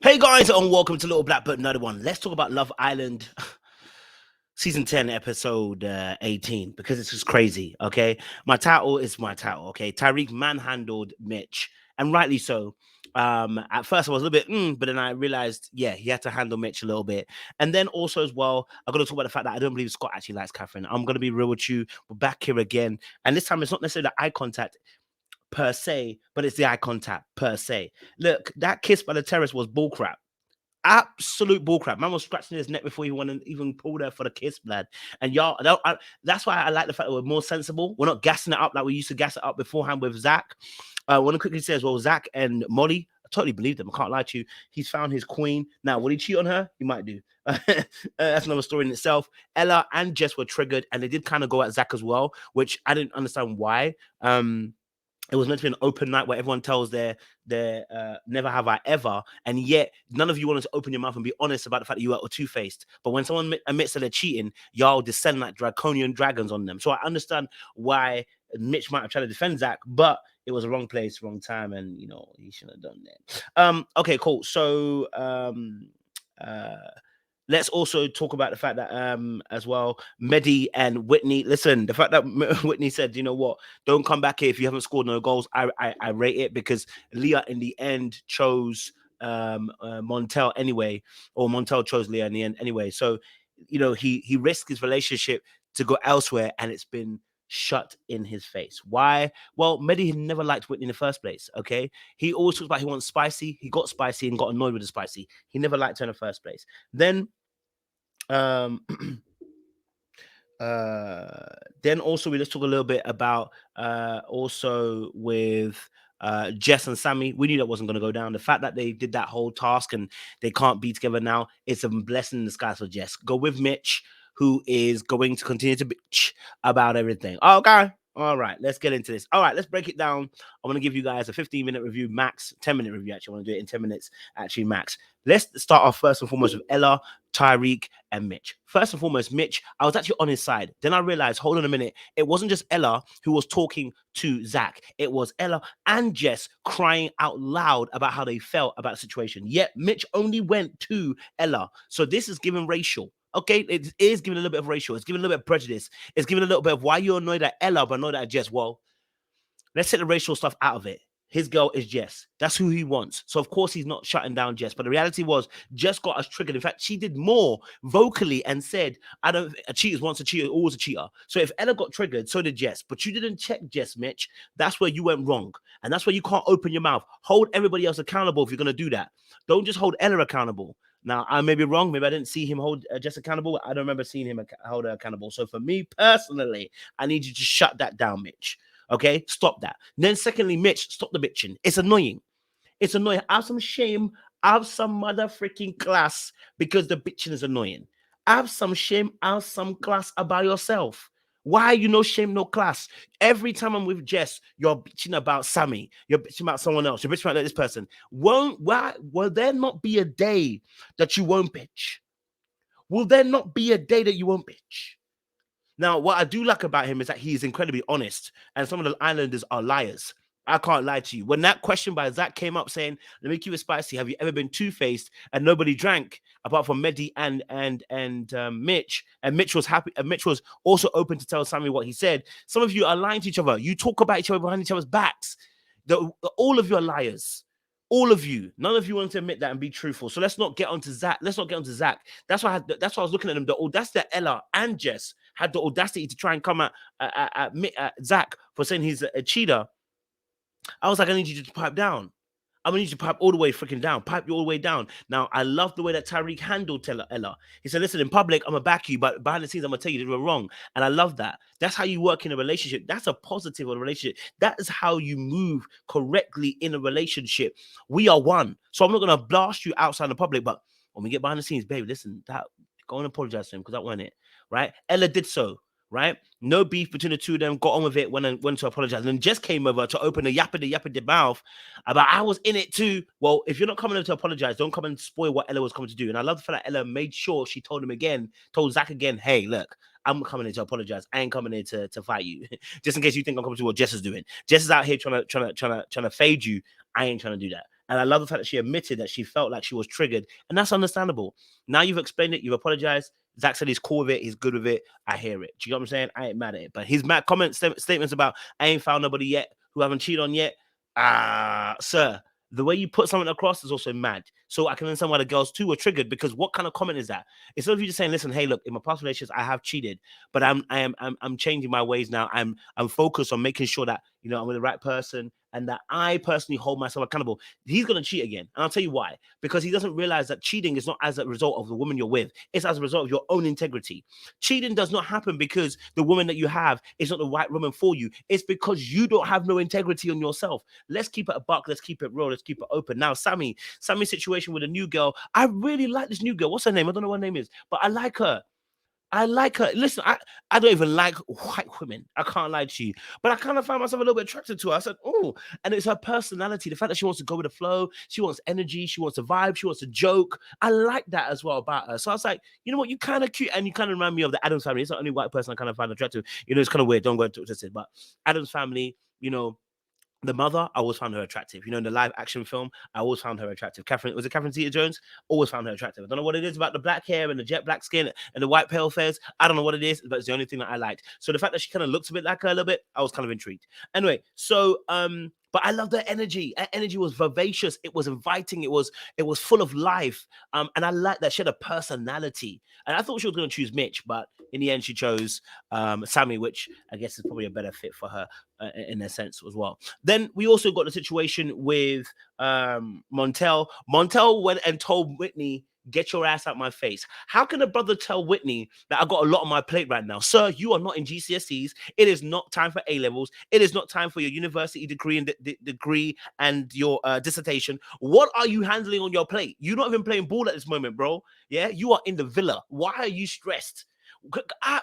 Hey guys, and welcome to Little Black But Another One. Let's talk about Love Island season 10, episode 18, because it's just crazy. Okay, my title is my title. Okay, Tyrique manhandled Mitch, and rightly so. At first I was a little bit, but then I realized, yeah, he had to handle Mitch a little bit. And then also as well, I got to talk about the fact that I don't believe Scott actually likes Catherine. I'm gonna be real with you. We're back here again, and this time it's not necessarily the eye contact per se, but it's the eye contact per se. Look, that kiss by the terrace was bullcrap. Absolute bullcrap. Man was scratching his neck before he went and even pulled her for the kiss, blood. And y'all, that's why I like the fact that we're more sensible. We're not gassing it up like we used to gas it up beforehand with Zach. I want to quickly say as well, Zach and Molly, I totally believe them. I can't lie to you. He's found his queen. Now, will he cheat on her? He might do. That's another story in itself. Ella and Jess were triggered, and they did kind of go at Zach as well, which I didn't understand why. It was meant to be an open night where everyone tells their never have I ever, and yet none of you wanted to open your mouth and be honest about the fact that you are two-faced. But when someone admits that they're cheating, y'all descend like draconian dragons on them. So I understand why Mitch might have tried to defend Zach, but it was a wrong place, wrong time, and he shouldn't have done that. Okay, cool. So let's also talk about the fact that as well, Mehdi and Whitney. Listen, the fact that Whitney said, you know what, don't come back here if you haven't scored no goals. I rate it, because Leah in the end chose Montel anyway, or Montel chose Leah in the end anyway. So he risked his relationship to go elsewhere, and it's been shut in his face. Why? Well, Mehdi had never liked Whitney in the first place. Okay, he always talks about he wants spicy. He got spicy and got annoyed with the spicy. He never liked her in the first place. Then then also let's talk a little bit about also with Jess and Sammy. We knew that wasn't going to go down. The fact that they did that whole task and they can't be together now, it's a blessing in disguise for Jess. Go with Mitch, who is going to continue to bitch about everything. Okay. All right, let's get into this. All right, let's break it down. I'm going to give you guys a 15-minute review max, 10-minute review. Actually, I want to do it in 10 minutes, actually, max. Let's start off first and foremost with Ella, Tyrique, and Mitch. First and foremost, Mitch, I was actually on his side. Then I realized, hold on a minute, it wasn't just Ella who was talking to Zach. It was Ella and Jess crying out loud about how they felt about the situation. Yet Mitch only went to Ella. So this is giving racial. Okay, it is giving a little bit of racial. It's giving a little bit of prejudice. It's giving a little bit of why you're annoyed at Ella, but annoyed at Jess. Well, let's take the racial stuff out of it. His girl is Jess. That's who he wants. So, of course, he's not shutting down Jess. But the reality was, Jess got us triggered. In fact, she did more vocally and said, a cheater wants a cheater, always a cheater. So if Ella got triggered, so did Jess. But you didn't check Jess, Mitch. That's where you went wrong. And that's where you can't open your mouth. Hold everybody else accountable if you're going to do that. Don't just hold Ella accountable. Now, I may be wrong. Maybe I didn't see him hold Jess accountable. I don't remember seeing him hold her accountable. So for me personally, I need you to shut that down, Mitch. Okay, stop that. Then secondly, Mitch, stop the bitching. It's annoying. It's annoying. Have some shame. Have some mother freaking class, because the bitching is annoying. Have some shame. Have some class about yourself. Why you no shame, no class? Every time I'm with Jess, you're bitching about Sammy. You're bitching about someone else. You're bitching about this person. Will there not be a day that you won't bitch? Will there not be a day that you won't bitch? Now, what I do like about him is that he is incredibly honest, and some of the Islanders are liars. I can't lie to you. When that question by Zach came up saying, "Let me keep it spicy. Have you ever been two-faced?" and nobody drank apart from Mehdi and Mitch, and Mitch was happy, and Mitch was also open to tell Sammy what he said. Some of you are lying to each other. You talk about each other behind each other's backs. All of you are liars. All of you. None of you want to admit that and be truthful. So let's not get onto Zach. That's why I was looking at them. The audacity that Ella and Jess had the audacity to try and come at Zach for saying he's a cheater. I was like, I need you to pipe down. I'm gonna need you to pipe all the way freaking down. Pipe you all the way down. Now, I love the way that Tyrique handled Ella. He said, listen, in public, I'm gonna back you, but behind the scenes, I'm gonna tell you that you were wrong. And I love that. That's how you work in a relationship. That's a positive in a relationship. That is how you move correctly in a relationship. We are one. So I'm not gonna blast you outside the public, but when we get behind the scenes, babe, listen, go and apologize to him, because that wasn't it. Right? Ella did so. Right? No beef between the two of them, got on with it, went to apologize. And then Jess came over to open the yappity mouth about I was in it too. Well, if you're not coming in to apologize, don't come and spoil what Ella was coming to do. And I love the fact that Ella made sure she told Zach again, hey, look, I'm coming in to apologize. I ain't coming in to fight you. Just in case you think I'm coming to what Jess is doing. Jess is out here trying to fade you. I ain't trying to do that. And I love the fact that she admitted that she felt like she was triggered. And that's understandable. Now you've explained it, you've apologized. Zach said he's cool with it, he's good with it. I hear it. Do you know what I'm saying? I ain't mad at it. But his mad statements about I ain't found nobody yet who I haven't cheated on yet. Sir, the way you put something across is also mad. So I can understand why the girls too were triggered, because what kind of comment is that? Instead of you just saying, listen, hey, look, in my past relationships, I have cheated, but I'm changing my ways now. I'm focused on making sure that, you know, I'm with the right person and that I personally hold myself accountable. He's gonna cheat again. And I'll tell you why. Because he doesn't realize that cheating is not as a result of the woman you're with, it's as a result of your own integrity. Cheating does not happen because the woman that you have is not the right woman for you. It's because you don't have no integrity on yourself. Let's keep it a buck. Let's keep it real. Let's keep it open. Now, Sammy's situation with a new girl. I really like this new girl. What's her name? I don't know what her name is, but I like her. I like her. Listen, I don't even like white women. I can't lie to you. But I kind of found myself a little bit attracted to her. I said, oh, and it's her personality. The fact that she wants to go with the flow. She wants energy. She wants to vibe. She wants to joke. I like that as well about her. So I was like, you know what? You kind of cute. And you kind of remind me of the Addams family. It's the only white person I kind of find attractive. You know, it's kind of weird. Don't go into it. But Addams family, you know, the mother, I always found her attractive. You know, in the live action film, I always found her attractive. Catherine Zeta-Jones? Always found her attractive. I don't know what it is about the black hair and the jet black skin and the white pale face. I don't know what it is, but it's the only thing that I liked. So the fact that she kind of looks a bit like her a little bit, I was kind of intrigued. Anyway, so but I love their energy. Her energy was vivacious. It was inviting. It was full of life. And I like that she had a personality. And I thought she was going to choose Mitch, but in the end, she chose Sammy, which I guess is probably a better fit for her in a sense as well. Then we also got the situation with Montel. Montel went and told Whitney, get your ass out my face. How can a brother tell Whitney that I got a lot on my plate right now? Sir, you are not in GCSEs. It is not time for A-levels. It is not time for your university degree and your dissertation. What are you handling on your plate? You're not even playing ball at this moment, bro. Yeah, you are in the villa. Why are you stressed?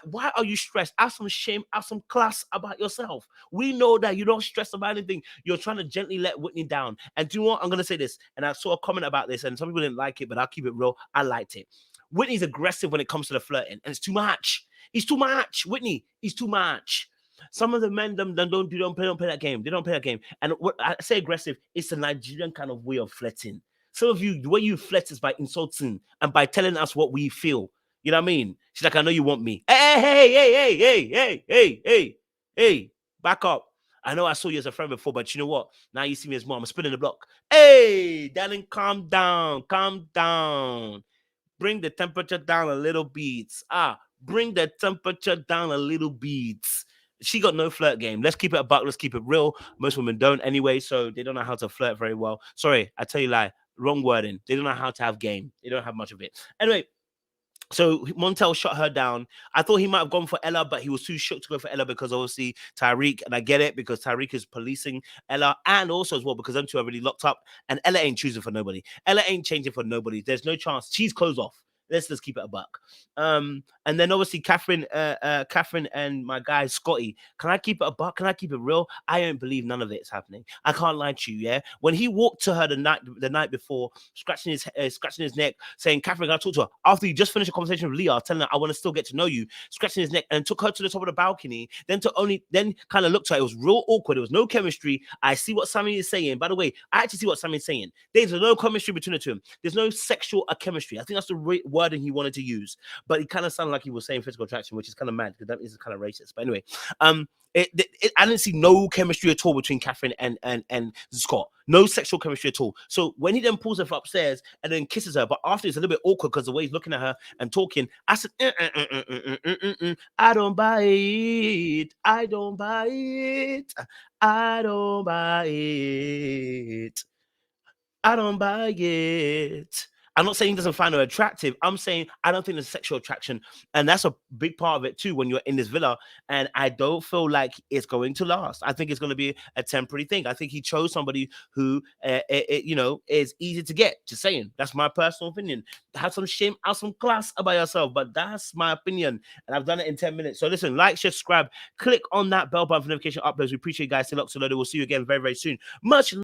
Why are you stressed? Have some shame, have some class about yourself. We know that you don't stress about anything. You're trying to gently let Whitney down. And do you know what? I'm going to say this. And I saw a comment about this, and some people didn't like it, but I'll keep it real. I liked it. Whitney's aggressive when it comes to the flirting, and it's too much. He's too much. Whitney, he's too much. Some of the men don't play that game. They don't play that game. And what I say aggressive, it's a Nigerian kind of way of flirting. Some of you, the way you flirt is by insulting and by telling us what we feel. You know what I mean? She's like, I know you want me. Hey, back up. I know I saw you as a friend before, but you know what? Now you see me as mom. I'm spinning the block. Hey, darling, calm down. Calm down. Bring the temperature down a little bit. Bring the temperature down a little bit. She got no flirt game. Let's keep it a buck. Let's keep it real. Most women don't anyway, so they don't know how to flirt very well. Sorry, I tell you lie. Wrong wording. They don't know how to have game. They don't have much of it. Anyway, so Montel shut her down. I thought he might have gone for Ella, but he was too shook to go for Ella because obviously Tyrique, and I get it because Tyrique is policing Ella, and also as well because them two are really locked up, and Ella ain't choosing for nobody. Ella ain't changing for nobody. There's no chance. She's closed off. Let's just keep it a buck. And then obviously Catherine and my guy Scotty. Can I keep it a buck? Can I keep it real? I don't believe none of it's happening. I can't lie to you. Yeah, when he walked to her the night before, scratching his neck, saying, "Catherine, can I talk to her?" After he just finished a conversation with Leah, telling her, "I want to still get to know you," scratching his neck, and took her to the top of the balcony. Then kind of looked at her. It was real awkward. There was no chemistry. I see what Sammy is saying. By the way, I actually see what Sammy is saying. There's no chemistry between the two. There's no sexual chemistry. I think that's the wording he wanted to use, but it kind of sounded like he was saying physical attraction, which is kind of mad because that is kind of racist. But anyway, I didn't see no chemistry at all between Catherine and Scott. No sexual chemistry at all. So when he then pulls her upstairs and then kisses her, but after it's a little bit awkward because the way he's looking at her and talking, I said, I don't buy it. I don't buy it. I don't buy it. I don't buy it. I'm not saying he doesn't find her attractive. I'm saying I don't think there's sexual attraction. And that's a big part of it too when you're in this villa. And I don't feel like it's going to last. I think it's going to be a temporary thing. I think he chose somebody who, is easy to get. Just saying. That's my personal opinion. Have some shame, have some class about yourself. But that's my opinion. And I've done it in 10 minutes. So listen, like, share, subscribe. Click on that bell button for notification uploads. We appreciate you guys. Still up to load. We'll see you again very, very soon. Much